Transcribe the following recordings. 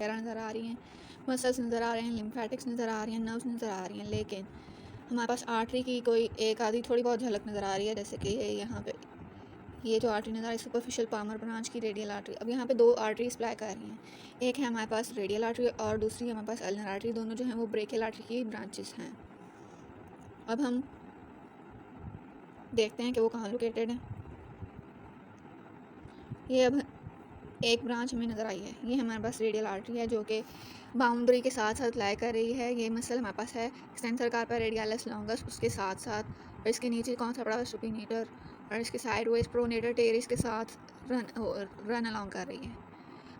वगैरह नज़र आ रही हैं, मसल्स नज़र आ रहे हैं, लिम्फेटिक्स नज़र आ रही हैं, नर्व्स नज़र आ रही हैं, लेकिन हमारे पास आर्टरी की कोई एक आधी थोड़ी बहुत झलक नज़र आ रही है। जैसे कि यहाँ पे ये जो आर्टरी नज़र आ रही है सुपरफिशियल पामर ब्रांच की रेडियल आर्टरी। अब यहाँ पे दो आर्टरी सप्लाई कर रही हैं, एक है हमारे पास रेडियल आर्टरी और दूसरी है हमारे पास अल्नर आर्टरी। दोनों जो हैं वो ब्रेकियल आर्टरी की ब्रांचेस हैं। अब हम देखते हैं कि वो कहाँ लोकेटेड है। ये अब एक ब्रांच हमें नज़र आई है, ये हमारे पास रेडियल आर्टरी है जो कि बाउंड्री के साथ साथ लाई कर रही है। ये मसल हमारे पास है एक्सटेंसर कार्पा रेडियलिस लॉन्गस, उसके साथ साथ और इसके नीचे कौन सा पड़ा हुआ सुपिनेटर, और इसके साइड वेज प्रोनेटर टेरिस के साथ रन अलॉन्ग कर रही है।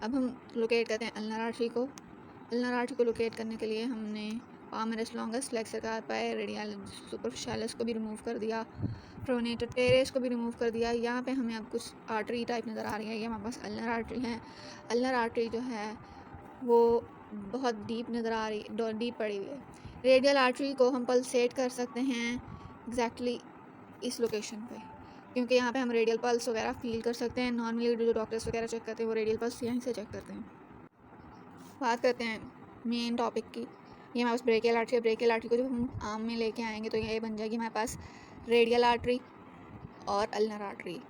अब हम लोकेट करते हैं अल्नर आर्टरी को। अल्नर आर्टरी को लोकेट करने के लिए हमने palmaris longus, flexor carpi radialis superficialis को भी रिमूव कर दिया, प्रोनेटर टेरेस को भी रिमूव कर दिया। यहाँ पे हमें अब कुछ आर्टरी टाइप नज़र आ रही है। ये हमारे पास अल्नर आर्टरी है। अल्नर आर्टरी जो है वो बहुत डीप नज़र आ रही, डीप पड़ी हुई है। रेडियल आर्टरी को हम पल्सेट कर सकते हैं एग्जैक्टली इस लोकेशन पे, क्योंकि यहाँ पे हम रेडियल पल्स वगैरह फील कर सकते हैं। नॉर्मली जो डॉक्टर्स वगैरह चेक करते हैं वो रेडियल पल्स यहीं से चेक करते हैं। बात करते हैं मेन टॉपिक की। ये हमारे पास ब्रेकियल आर्टरी है। ब्रेकियल आर्टरी को जब हम आम में लेके आएंगे तो ये बन जाएगी हमारे पास रेडियल आर्टरी और अल्नर आर्टरी,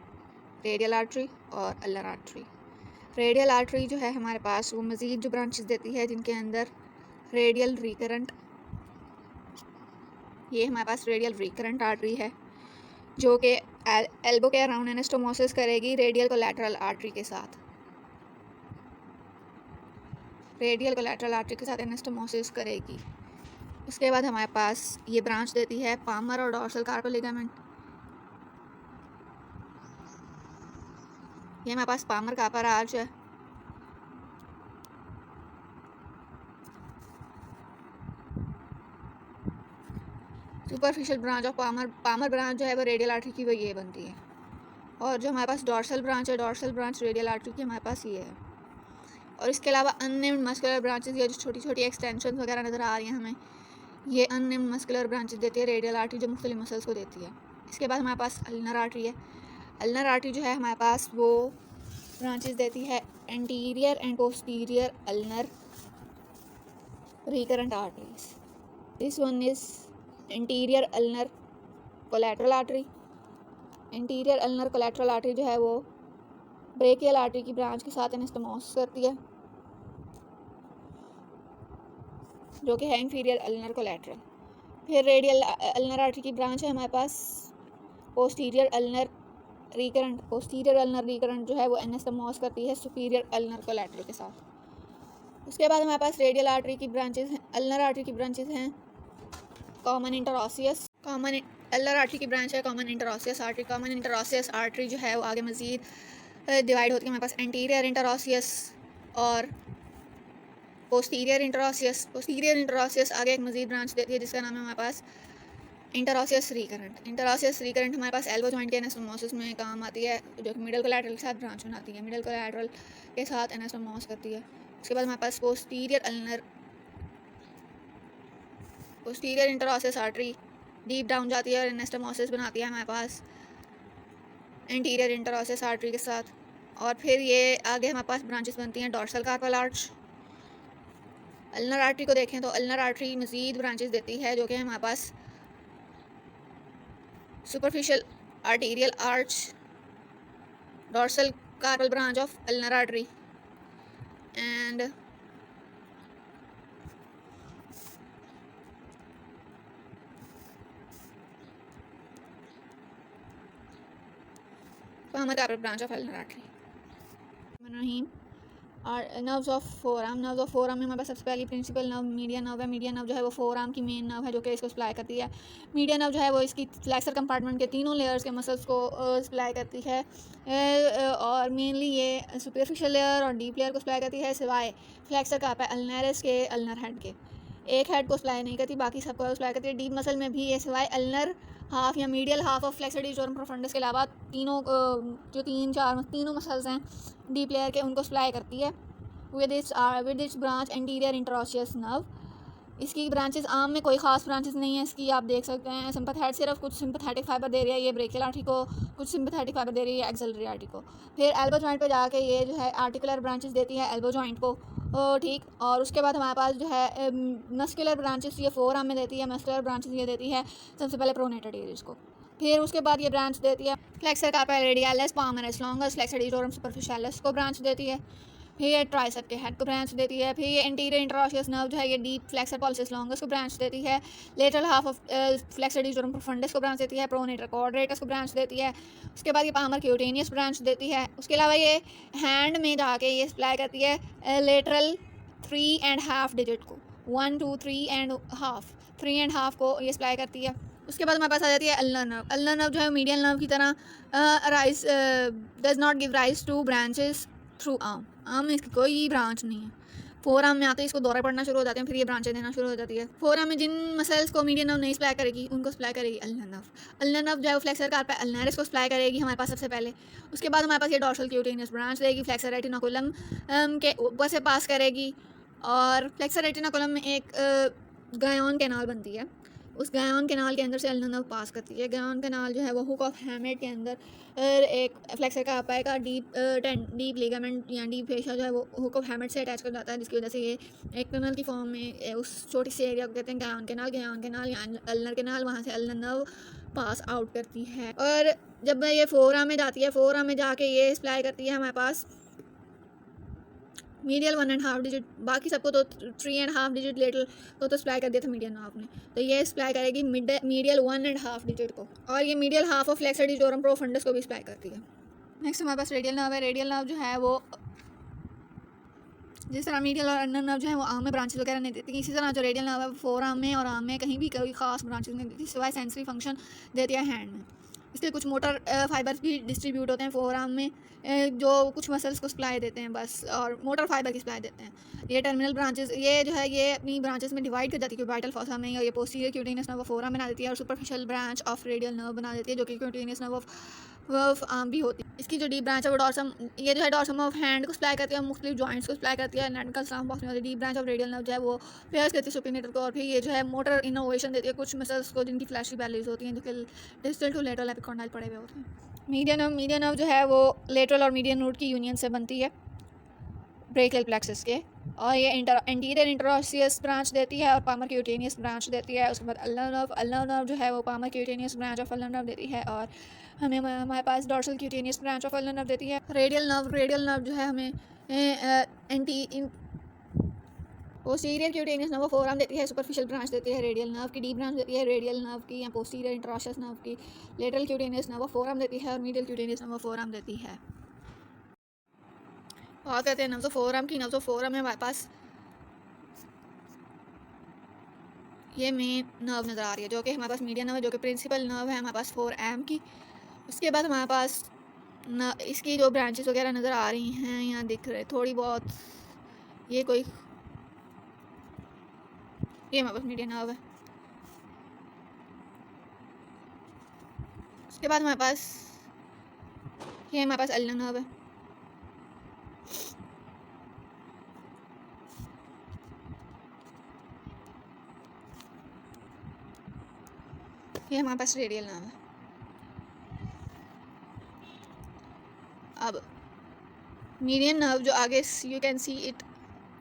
रेडियल आर्टरी और अल्नर आर्टरी। रेडियल आर्टरी जो है हमारे पास वो मज़ीद जो ब्रांचेस देती है जिनके अंदर रेडियल रिकरेंट, ये हमारे पास रेडियल रिकरेंट आर्टरी है जो कि एल्बो के अराउंड एनास्टोमोसिस करेगी रेडियल कोलैटरल आर्टरी के साथ, रेडियल कोलैटरल आर्टरी के साथ एनास्टोमोसिस करेगी। उसके बाद हमारे पास ये ब्रांच देती है पामर और डॉर्सल कार्पल लिगामेंट। ये हमारे पास पामर कार्पल आर्च है। Superficial branch of palmar branch जो है वो रेडियल आर्टरी की वो ये बनती है। और जो हमारे पास डॉर्सल ब्रांच है, डॉर्सल ब्रांच रेडियल आर्टरी की हमारे पास ये है। और इसके अलावा अननेम्ड मस्कुलर ब्रांचेस, ये जो छोटी छोटी एक्सटेंशन वगैरह नज़र आ रही हैं हमें, ये अननेम्ड मस्कुलर ब्रांचेस देती है रेडियल आर्टरी, जो मुख्तलिफ मसल्स को देती है। इसके बाद हमारे पास अल्नर आर्टरी है। अल्नर आर्टरी जो है हमारे पास वो ब्रांचेस देती है anterior and posterior ulnar recurrent arteries. This one is anterior ulnar collateral artery. Anterior ulnar collateral artery जो है वो ब्रेकियल आर्टरी की ब्रांच के साथ एनास्टोमोसिस करती है जो कि है इंफीरियर अल्नर कोलैटरल। फिर रेडियल अल्नर आर्टरी की ब्रांच है हमारे पास posterior ulnar recurrent. Posterior ulnar recurrent जो है वो एनास्टोमोसिस करती है सुपीरियर अल्नर कोलैटरल के साथ। उसके बाद हमारे पास रेडियल आर्टरी की ब्रांचेस हैं, अल्नर आर्टरी की ब्रांचेस हैं common interosseous. Common ulnar artery की ब्रांच है common interosseous artery. Common interosseous artery जो है वो आगे मज़ीद डिवाइड होती है हमारे पास एंटीरियर इंटरऑसियस और पोस्टीरियर इंटरऑसियस। पोस्टीरियर इंटरऑसियस आगे एक मज़ीद ब्रांच देती है जिसका नाम है हमारे पास इंटरऑसियस रिकरेंट। इंटरऑसियस रिकरेंट हमारे पास एल्बो जॉइंट के एनास्टोमोसिस में काम आती है, जो कि मिडल कोलैटरल के साथ ब्रांच बनाती है, मिडल कोलैटरल के साथ एनास्टोमोसिस करती है। उसके बाद हमारे पास posterior interosseous artery deep down जाती है और एनास्टोमोसिस बनाती है हमारे पास एंटीरियर इंटरऑसियस आर्टरी के साथ। और फिर ये आगे हमारे पास ब्रांचेस बनती हैं dorsal carpal arch. Ulnar artery को देखें तो अल्नर आर्टरी मज़ीद ब्रांचेस देती है जो कि हमारे पास superficial arterial arch, dorsal carpal branch of ulnar artery and palmar carpal branch of ulnar artery. और nerves of forearm. Nerves of forearm में हमारे पास सबसे पहली प्रिंसिपल नर्व मीडियन नर्व है। मीडियन नर्व जो है वो फोरआर्म की मेन नर्व है जो कि इसको सप्लाई करती है। मीडियन नर्व जो है वो इसकी फ्लेक्सर कंपार्टमेंट के तीनों लेयर्स के मसल्स को सप्लाई करती है और मेनली ये सुपरफिशियल लेयर और डीप लेयर को सप्लाई करती है, सिवाय फ्लेक्सर कार्पा अल्नरस के, अल्नर हेड के। एक हेड को सप्लाई नहीं करती, बाकी सबको सप्लाई करती है। डीप मसल में भी ये सिवाय अल्नर हाफ या medial half of flexor digitorum profundus के अलावा तीनों जो तीनों मसल्स हैं डीप लेयर के उनको सप्लाई करती है with its branch anterior interosseous nerve। इसकी ब्रांचेस आम में कोई ख़ास ब्रांचेस नहीं है इसकी, आप देख सकते हैं। सिंपैथेटिक सिर्फ कुछ सिंपैथेटिक फाइबर दे रही है ये ब्रेकियल आर्टरी को, कुछ सिंपैथेटिक फाइबर दे रही है एक्सिलरी आर्टरी को। फिर एल्बो जॉइंट पे जाके ये जो है आर्टिकुलर ब्रांचेस देती है एल्बो जॉइंट को, ठीक। और उसके बाद हमारे पास जो है मस्कुलर ब्रांचेस ये फोर आर्म में देती है, मस्कुलर ब्रांचेस ये देती है सबसे पहले प्रोनेटेड एरियाज को। फिर उसके बाद ये ब्रांच देती है flexor carpi radialis, palmaris longus, flexor digitorum superficialis को ब्रांच देती है। फिर ये ट्राइसेप के हेड को ब्रांच देती है। फिर ये इंटीरियर इंटरऑसियस नर्व जो है ये डीप फ्लेक्सर पॉलिसिस लॉन्गस को ब्रांच देती है। Lateral half of flexor digitorum profundus को ब्रांच देती है। प्रोनेटर क्वाड्रेटस को ब्रांच देती है। उसके बाद ये पामर क्यूटेनियस ब्रांच देती है। उसके अलावा ये हैंड में जाके ये सप्लाई करती है लेटरल 3.5 डिजिट को, 1 2 3.5 को ये सप्लाई करती है। उसके बाद हमारे पास आ जाती है अल्नर नर्व। अल्नर नर्व जो है मीडियल नर्व की तरह rise does not give rise two branches through arm में इसकी कोई ब्रांच नहीं है। फोर आर्म में आते ही इसको दौरे पड़ना शुरू हो जाते हैं, फिर ये ब्रांचें देना शुरू हो जाती है। फोर आर्म में जिन मसल्स को मीडियन नर्व नहीं सप्लाई करेगी उनको सप्लाई करेगी अल्नर नर्व। अल्नर नर्व जो है वो फ्लेक्सर कार्पा अल्नरिस को सप्लाई करेगी हमारे पास सबसे पहले। उसके बाद हमारे पास ये डॉर्सल क्यूटेनियस ब्रांच देगी, फ्लेक्सर रेटिनाकुलम के ऊपर से पास करेगी और फ्लेक्सर रेटिनाकुलम में एक गायन कैनाल बनती है। उस गायन कैनाल के अंदर से अल्नर नर्व पास करती है। गायन कैनाल जो है वो हुक ऑफ हैमेट के अंदर एक फ्लेक्सर का पाए का डीप लिगामेंट या डीप फेशिया जो है वो हुक ऑफ हैमेट से अटैच कर जाता है, जिसकी वजह से ये एक टनल की फॉर्म में उस छोटी सी एरिया को कहते हैं गायन कैनाल या अल्नर कैनाल, वहाँ से अल्नर नर्व पास आउट करती है। और जब ये फोरा में जाती है, फोरा में जाके ये सप्लाई करती है हमारे पास मीडियल 1.5 डिजिट, बाकी सबको तो 3.5 डिजिट लेटर तो सप्लाई कर दिया था मीडियल नर्व ने, तो ये सप्लाई करेगी मीडियल 1.5 डिजिट को। और ये medial half of flexor digitorum profundus को भी सप्लाई करती है। नेक्स्ट हमारे पास रेडियल नर्व है। रेडियल नर्व जो है वो जिस तरह मीडियल और अल्नर नर्व जो है वो आर्म में ब्रांचेस वगैरह नहीं देती, इसी तरह जो रेडियल नर्व है फोर आर्म में और आर्म में कहीं भी कोई खास ब्रांचेस नहीं देती, सिवाय सेंसरी फंक्शन देती है हैंड में। इसके कुछ मोटर फाइबर्स भी डिस्ट्रीब्यूट होते हैं फोर आर्म में, जो कुछ मसल्स को सप्लाई देते हैं बस, और मोटर फाइबर की सप्लाई देते हैं। ये टर्मिनल ब्रांचेस ये जो है ये अपनी ब्रांचेस में डिवाइड कर जाती है वाइटल फोसा में, और ये posterior cutaneous nerve of four arm बना देती है और superficial branch of radial nerve बना देती है, जो कि क्यूटेनियस नर्व ऑफ आर्म भी होती है। इसकी जो डीप ब्रांच है वो डॉर्सम, ये जो है डॉर्सम ऑफ हैंड को सप्लाई करती है, मुख्तलिफ जॉइंट्स को सप्लाई करती है। नेटिकल स्टाफ बॉक्स में deep branch of radial nerve जो है वो फेयर्स करती है सुपिनेटर को, और फिर ये जो है मोटर इनोवेशन देती है कुछ मसल्स को जिनकी फ्लैशी बैलीज होती हैं, जो कि डिस्टल टू लेटरल एपिकॉन्डाइल पड़े हुए होते हैं। मीडियन नर्व जो है वो लेटरल और मीडियन रूट की यूनियन से बनती है ब्रेकियल प्लेक्सस के, और ये एंटीरियर इंटरऑसियस ब्रांच देती है और पामर क्यूटेनियस ब्रांच देती है। उसके बाद अल्नर नर्व जो है वो palmar cutaneous branch of ulnar nerve देती है, और हमें हमारे पास dorsal cutaneous branch of ulnar nerve देती है। रेडियल नर्व जो है हमें posterior cutaneous nerve forearm देती है, सुपरफिशियल ब्रांच देती है रेडियल नर्व की, डीप ब्रांच देती है रेडियल नर्व की या पोस्टीरियर इंटरऑसियस नर्व की, lateral cutaneous nerve forearm देती है और medial cutaneous nerve forearm देती है। बात करते हैं नर्व्स ऑफ फोर आर्म की। नर्व्स ऑफ फोर आर्म में हमारे पास ये मेन नर्व नज़र आ रही है, जो कि हमारे पास मीडियन नर्व है, जो कि प्रिंसिपल नर्व है हमारे पास फोर आर्म की। उसके बाद हमारे पास इसकी जो ब्रांचेस वगैरह नज़र आ रही हैं यहाँ दिख रहे थोड़ी बहुत, ये कोई ये हमारे पास मीडियन नर्व है। उसके बाद हमारे पास ये हमारे पास अल्नर नर्व है। ये हमारे पास रेडियल नर्व है। अब मीडियन नर्व जो आगे यू कैन सी इट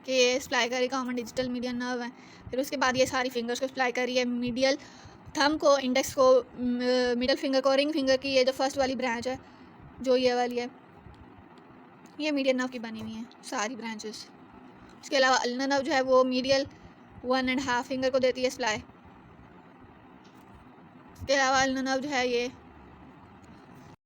के सप्लाई करी कॉमन डिजिटल मीडियन नर्व है। फिर उसके बाद ये सारी फिंगर्स को सप्लाई करी है, मीडियल थंब को, इंडेक्स को, मिडल फिंगर को, रिंग फिंगर की, ये जो फर्स्ट वाली ब्रांच है जो ये वाली है ये मीडियन नर्व की बनी हुई है सारी ब्रांचेस। उसके अलावा अल्नर नर्व जो है वो मीडियल 1.5 फिंगर को देती है सप्लाई। इसके अलावा अल्नर नर्व जो है ये